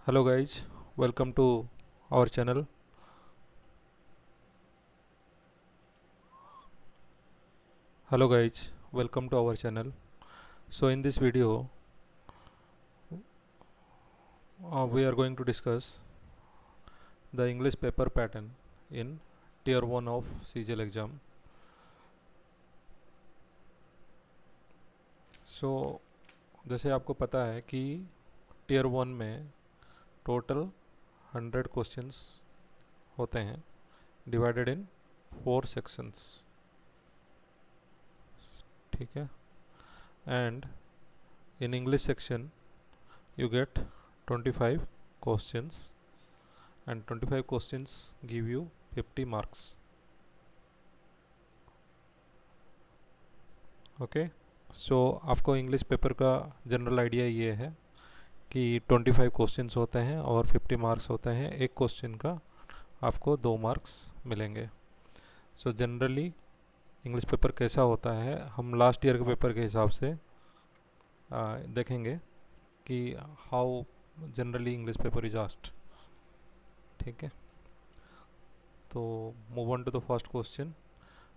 Hello guys, welcome to our channel. Hello guys, welcome to our channel. So in this video, we are going to discuss the English paper pattern in Tier 1 of CGL exam. So जैसे आपको पता है कि Tier 1 में total 100 questions होते हैं divided in 4 sections. ठीक है. And in English section you get 25 questions and 25 questions give you 50 marks. Okay. सो आपको इंग्लिश पेपर का जनरल आइडिया ये है कि 25 क्वेश्चंस होते हैं और 50 मार्क्स होते हैं. एक क्वेश्चन का आपको 2 मार्क्स मिलेंगे. सो जनरली इंग्लिश पेपर कैसा होता है हम लास्ट ईयर के पेपर के हिसाब से देखेंगे कि how generally English paper is asked. ठीक है. तो move on to the first question.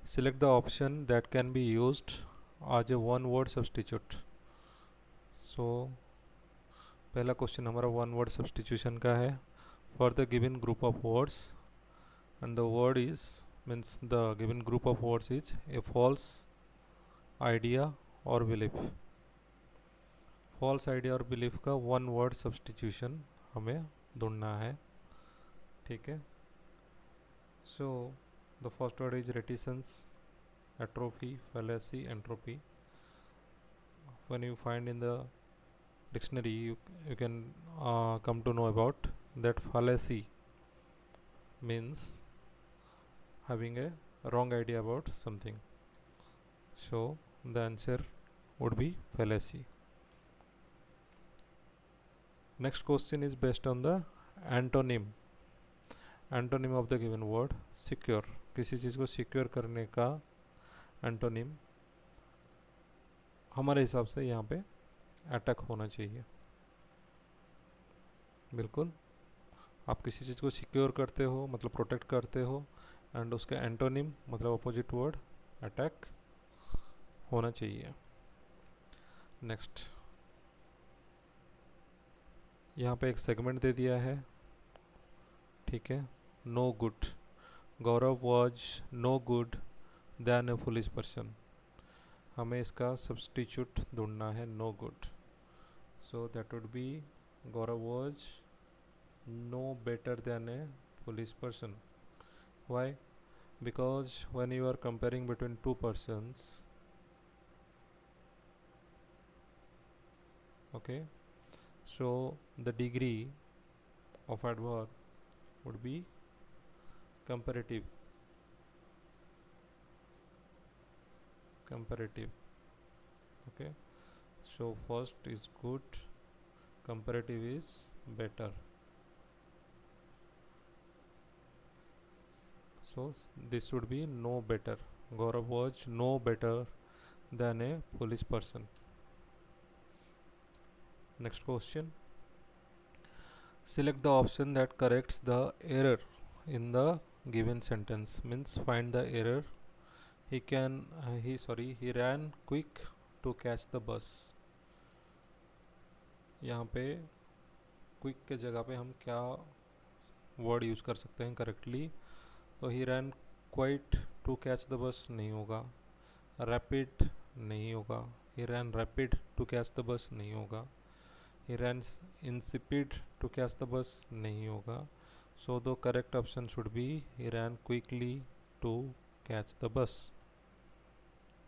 Select the option that can be used as a one word substitute. So पहला क्वेश्चन हमारा वन वर्ड सब्सटीट्यूशन का है. For the given group of words and the word is means the given group of words is a false idea और belief. False idea और belief का one word substitution हमें ढूंढना है. ठीक है. So the first word is reticence, atrophy, fallacy, entropy. When you find in the dictionary you can come to know about that fallacy means having a wrong idea about something. So the answer would be fallacy. Next question is based on the antonym. Antonym of the given word secure. किसी चीज़ को secure करने का antonym हमारे हिसाब से यहाँ पे attack होना चाहिए. बिल्कुल. आप किसी चीज़ को सिक्योर करते हो मतलब प्रोटेक्ट करते हो एंड उसका एंटोनिम मतलब अपोजिट वर्ड अटैक होना चाहिए. नेक्स्ट यहाँ पे एक सेगमेंट दे दिया है. ठीक है. No good. Gaurav was no good than a foolish person. हमें इसका सब्सटीट्यूट ढूंढना है no good. So that would be Gaurav was no better than a foolish person. Why? Because when you are comparing between two persons, okay, so the degree of adverb would be comparative. Okay. So first is good, comparative is better. So this would be no better. Gaurav was no better than a foolish person. Next question. Select the option that corrects the error in the given sentence. Means find the error. He ran quick to catch the bus. यहाँ पे quick के जगह पे हम क्या word use कर सकते हैं करेक्टली. तो he ran quite to catch the bus नहीं होगा. रैपिड नहीं होगा. He ran rapid to catch the bus नहीं होगा. He ran insipid to catch the bus नहीं होगा. So the correct option should be he ran quickly to catch the bus.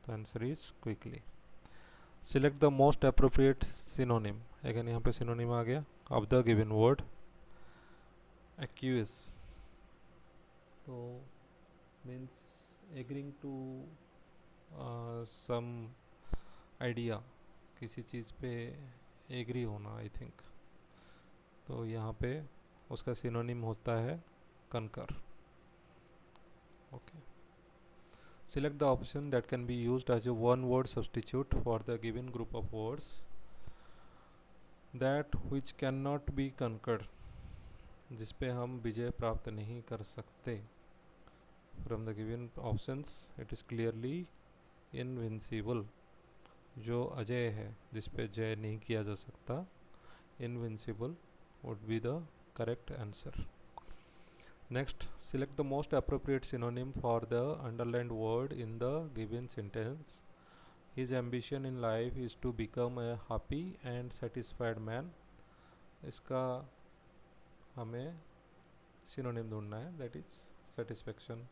The answer is quickly. Select the most appropriate synonym. Again यहाँ पे synonym आ गया of the given word. Accuse तो means agreeing to some idea. किसी चीज़ पे agree होना I think. तो यहाँ पे उसका synonym होता है concur. Okay. Select the option that can be used as a one word substitute for the given group of words. That which can not be conquered, जिस पे हम विजय प्राप्त नहीं कर सकते। From the given options it is clearly invincible, जो अजय है जिस पे जय नहीं किया जा सकता, invincible would be the correct answer. Next, select the most appropriate synonym for the underlined word in the given sentence. His ambition in life is to become a happy and satisfied man. इसका हमें synonym ढूंढना है, that is satisfaction.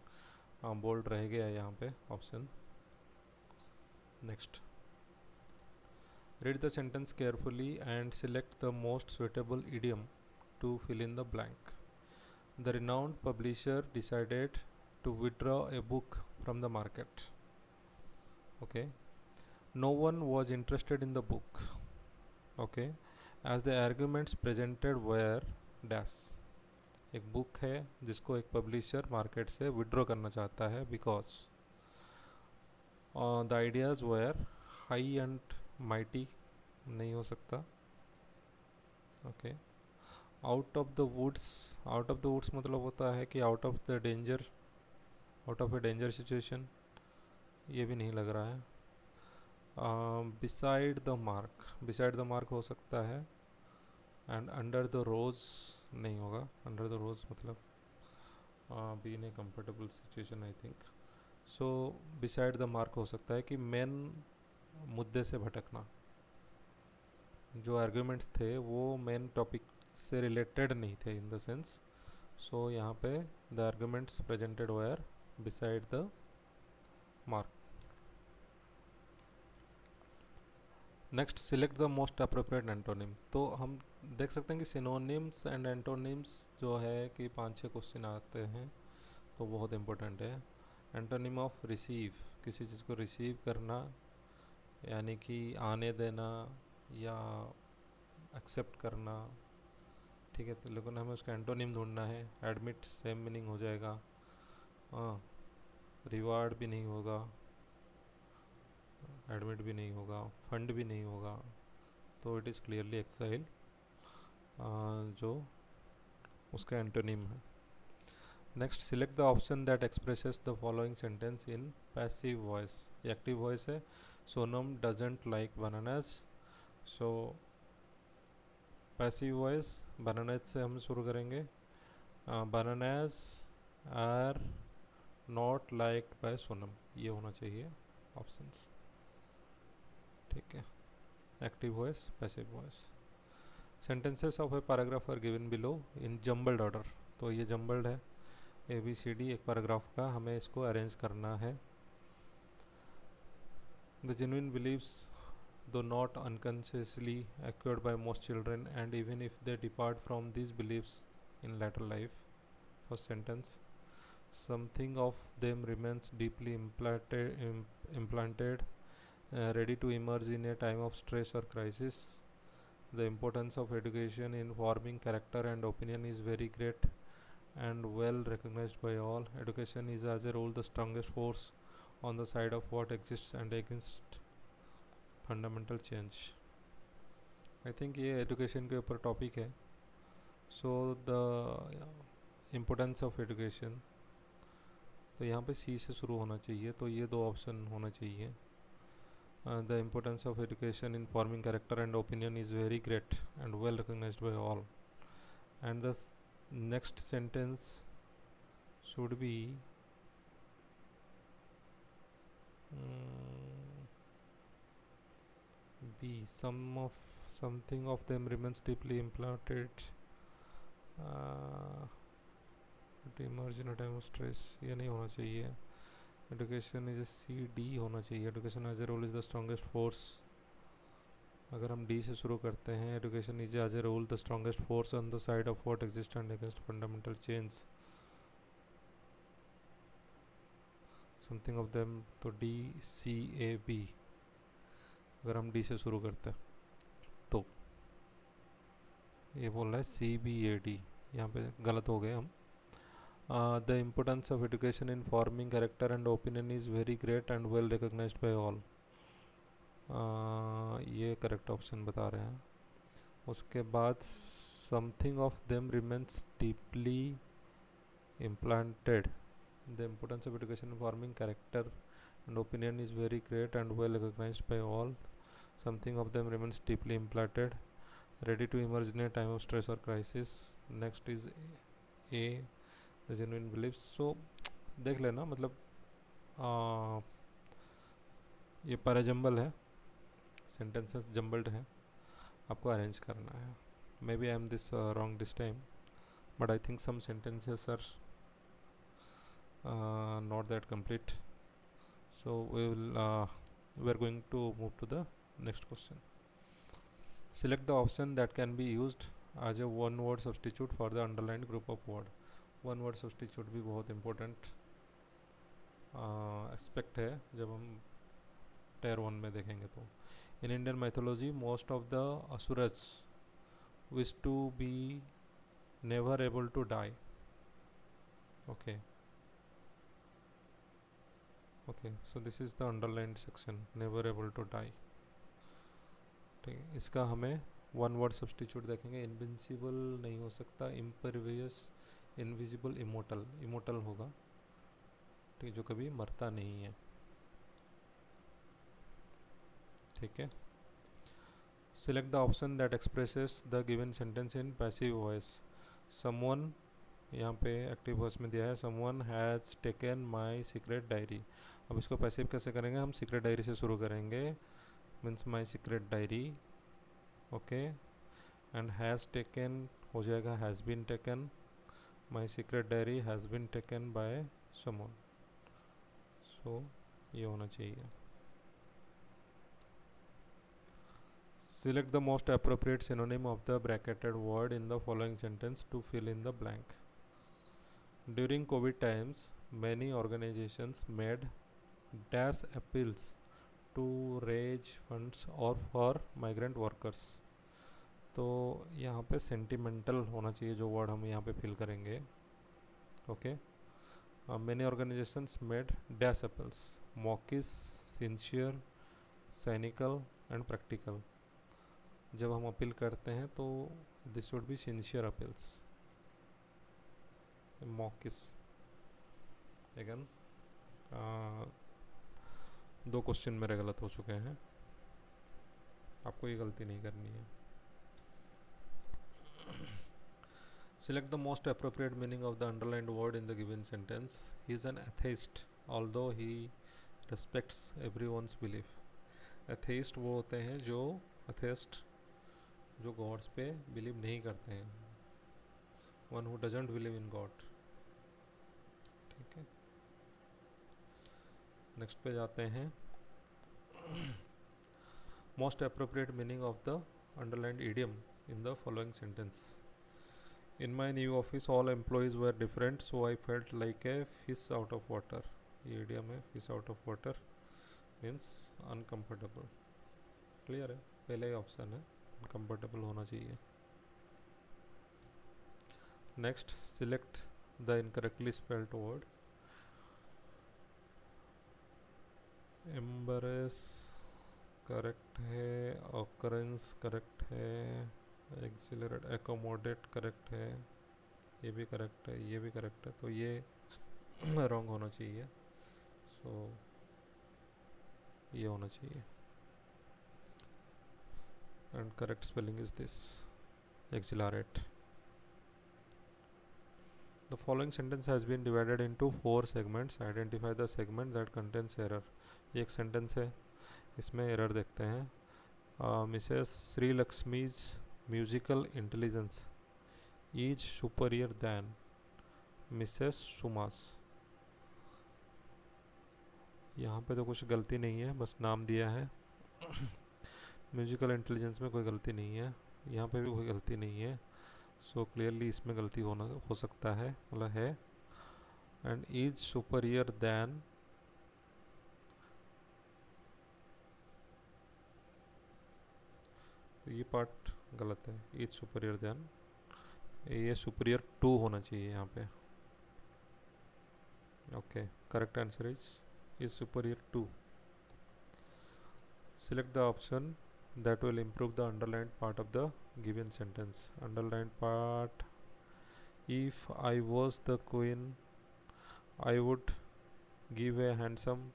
Bold रह गया है यहाँ पे option. Next, read the sentence carefully and select the most suitable idiom to fill in the blank. The renowned publisher decided to withdraw a book from the market. Okay. No one was interested in the book. Okay. As the arguments presented were dash. एक book है जिसको एक publisher market से withdraw करना चाहता है because the ideas were high and mighty, नहीं हो सकता। Okay. Out of the woods, out of the woods मतलब होता है कि out of the danger, out of a danger situation, ये भी नहीं लग रहा है। Beside the mark, beside the mark हो सकता है। एंड अंडर द रोज नहीं होगा, अंडर द रोज मतलब be in A comfortable situation I think. So beside the mark हो सकता है कि मेन मुद्दे से भटकना, जो आर्ग्यूमेंट्स थे वो मेन टॉपिक से रिलेटेड नहीं थे इन द सेंस। सो यहाँ पे the arguments presented were beside the mark. Next, select the most appropriate antonym. तो हम देख सकते हैं कि सिनोनिम्स एंड एंटोनिम्स जो है कि 5-6 क्वेश्चन आते हैं, तो बहुत इंपॉर्टेंट है। एंटोनिम ऑफ रिसीव, किसी चीज़ को रिसीव करना यानी कि आने देना या एक्सेप्ट करना, ठीक है। तो लेकिन हमें उसका एंटोनिम ढूंढना है। एडमिट सेम मीनिंग हो जाएगा, हाँ। रिवार्ड भी नहीं होगा, एडमिट भी नहीं होगा, फंड भी नहीं होगा, तो इट इज़ क्लियरली एक्साइल जो उसका एंटोनिम है। Next, select the option that expresses the following sentence in passive voice. Active voice है, Sonam doesn't like bananas. So passive voice bananas से हम शुरू करेंगे। Bananas are not liked by Sonam, ये होना चाहिए ऑप्शंस, ठीक है। Active voice, passive voice. Sentences of a paragraph are given below in jumbled order. तो ये जम्बल्ड है, ABCD एक पैराग्राफ का, हमें इसको अरेंज करना है। The genuine believes though not unconsciously acquired by most children, and even if they depart from these beliefs in later life. First sentence, something of them remains deeply implanted, ready to emerge in a time of stress or crisis. The importance of education in forming character and opinion is very great and well recognized by all. Education is as a rule the strongest force on the side of what exists and against fundamental change. I think ये education के ऊपर topic है। So the importance of education, तो यहाँ पे C से शुरू होना चाहिए, तो ये 2 ऑप्शन होना चाहिए। The importance of education in forming character and opinion is very great and well recognised by all. And the next sentence should be B, something of them remains deeply implanted to emerge in a time of stress, ये नहीं होना चाहिए। Education is CD होना चाहिए। Education as a role is the strongest force. अगर हम D से शुरू करते हैं, education is as a role the strongest force on the side of what exist and against fundamental change. Something of them, तो DCAB। अगर हम D से शुरू करते हैं तो ये बोल रहा है CBAD, यहाँ पे गलत हो गए हम। The importance of education in forming character and opinion is very great and well recognised by all, ये करेक्ट ऑप्शन बता रहे हैं। उसके बाद something of them remains deeply implanted. The importance of education in forming character and opinion is very great and well recognized by all. Something of them remains deeply implanted, ready to emerge in a time of stress or crisis. Next is A, the genuine beliefs. So देख लेना मतलब ये parajumble है, sentences jumbled है, आपको arrange करना है. Maybe I am this wrong this time, but I think some sentences are not that complete. So we are going to move to the next question. Select the option that can be used as a one word substitute for the underlined group of word. One word substitute भी बहुत important aspect है जब हम tier 1 में देखेंगे तो. In Indian mythology, most of the asuras wish to be never able to die. Okay. Okay, so this is the underlined section, never able to die. ठीक है, इसका हमें वन वर्ड सब्सटीट्यूट देखेंगे. इनविंसिबल नहीं हो सकता, इम्परवियस, इनविजिबल, इमोटल. इमोटल होगा, ठीक, जो कभी मरता नहीं है. ठीक है. Select the option that expresses the given sentence in passive voice. Someone, यहाँ पे एक्टिव वॉइस में दिया है, someone has taken my secret diary. अब इसको पैसिव कैसे करेंगे, हम सीक्रेट डायरी से शुरू करेंगे. Means my secret diary. Okay, and has taken हो जाएगा has been taken. My secret diary has been taken by someone. So ये होना चाहिए. Select the most appropriate synonym of the bracketed word in the following sentence to fill in the blank. During COVID times, many organizations made dash appeals to raise funds or for migrant workers. तो यहाँ पे sentimental होना चाहिए जो word हम यहाँ पे fill करेंगे. Okay. Many organizations made dash appeals: mawkish, sincere, cynical and practical. जब हम अपील करते हैं तो this should be sincere appeals. Mocks again, दो क्वेश्चन मेरे गलत हो चुके हैं, आपको ये गलती नहीं करनी है. Select the most appropriate meaning of the underlined word in the given sentence. He is an atheist, although he respects everyone's belief. Atheist वो होते हैं जो atheist जो गॉड्स पे बिलीव नहीं करते हैं. One who doesn't believe in God. ठीक है. नेक्स्ट पे जाते हैं. Most appropriate meaning of the underlined idiom in the following sentence. In my new office all employees were different so I felt like a fish out of water. ये idiom है. Fish out of water means uncomfortable. Clear है, पहले ही option है, uncomfortable होना चाहिए. Next, select the incorrectly spelled word. Embrace correct है, occurrence correct है, accelerate accommodate correct है, ये भी करेक्ट है, ये भी करेक्ट है, तो ये रॉन्ग होना चाहिए. सो ये होना चाहिए. And correct spelling is this, accelerate. The following sentence has been divided into 4 segments. Identify the segment that contains error. ये एक सेंटेंस है, इसमें एरर देखते हैं. Mrs Shri Lakshmi's musical intelligence is superior than Mrs Suma's. यहाँ पे तो कुछ गलती नहीं है, बस नाम दिया है. म्यूजिकल इंटेलिजेंस में कोई गलती नहीं है, यहाँ पे भी कोई गलती नहीं है. सो क्लियरली इसमें गलती हो सकता है, मतलब है. एंड इज सुपरियर दैन, तो ये पार्ट गलत है. इज सुपरियर दैन, ये सुपरियर टू होना चाहिए यहाँ पे. Okay, correct answer is superior to. Select the option that will improve the underlined part of the given sentence. Underlined part: if I was the queen, I would give a handsome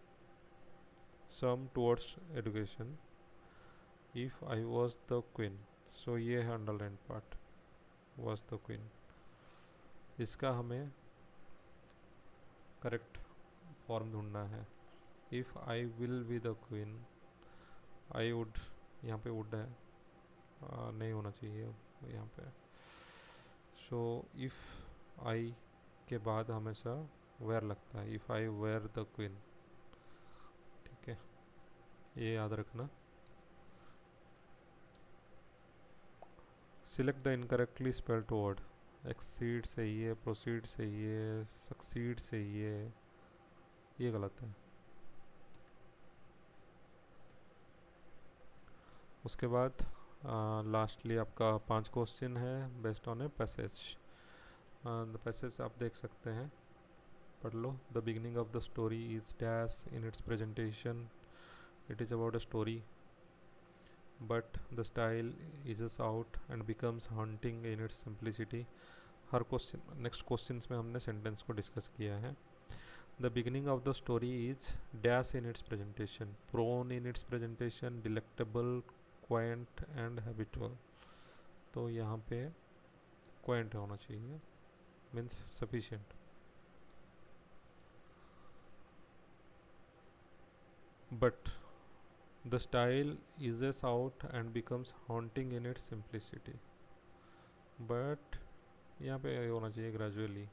sum towards education. If I was the queen, so ये है underlined part, was the queen. इसका हमें correct form ढूंढना है. If I will be the queen, I would, यहाँ पे would है, नहीं होना चाहिए यहाँ पे. सो इफ़ आई के बाद हमेशा वेयर लगता है. If I were the queen. ठीक है, ये याद रखना. Select the incorrectly spelled word. Exceed सही है, प्रोसीड सही है, सक्सीड सही है, ये गलत है. उसके बाद लास्टली आपका 5 क्वेश्चन है based on a passage. The passage आप देख सकते हैं, पढ़ लो. The beginning of the story is dash in its presentation. It is about a story, but the style eases out and becomes haunting in its simplicity. हर question, next question में हमने sentence को डिस्कस किया है. The beginning of the story is dash in its presentation. Prone in its presentation, delectable, quaint and habitual. तो यहाँ पे quaint होना चाहिए, means sufficient. But the style eases out and becomes haunting in its simplicity. But यहाँ पे होना चाहिए gradually.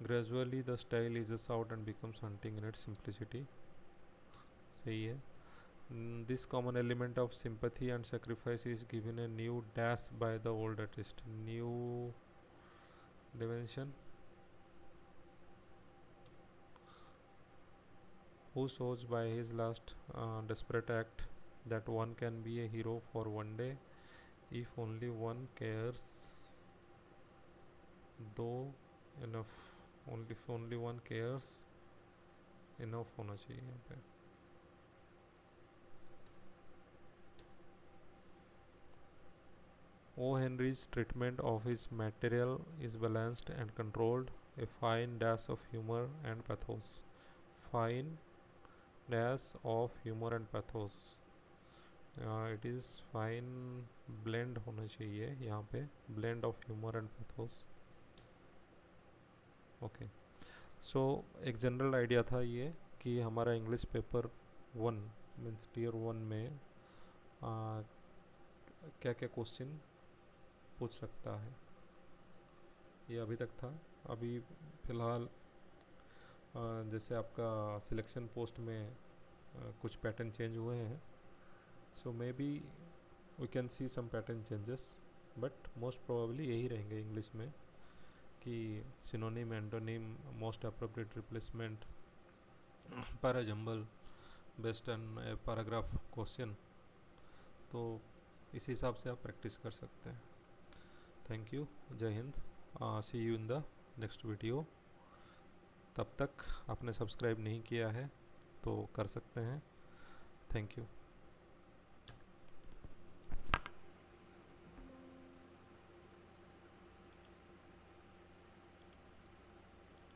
Gradually the style eases out and becomes haunting in its simplicity. सही है. This common element of sympathy and sacrifice is given a new dash by the old artist. New dimension. Who shows by his last desperate act that one can be a hero for one day if only one cares, though enough. Only if only one cares enough होना चाहिए यहाँ पे. O. Henry's treatment of his material is balanced and controlled, a fine dash of humor and pathos. Fine dash of humor and pathos. It is fine blend होना चाहिए यहाँ पे, blend of humor and pathos. Okay. So एक general idea था ये कि हमारा English paper 1 means tier 1 में क्या क्या क्वेश्चन पूछ सकता है, ये अभी तक था. अभी फ़िलहाल जैसे आपका सिलेक्शन पोस्ट में कुछ पैटर्न चेंज हुए हैं. So maybe we can see some pattern changes, but most probably यही रहेंगे इंग्लिश में कि synonym, antonym, most appropriate replacement, parajumble, based on a paragraph question. तो इस हिसाब से आप प्रैक्टिस कर सकते हैं. Thank you. जय हिंद. See you in the next video. तब तक आपने सब्सक्राइब नहीं किया है तो कर सकते हैं. Thank you.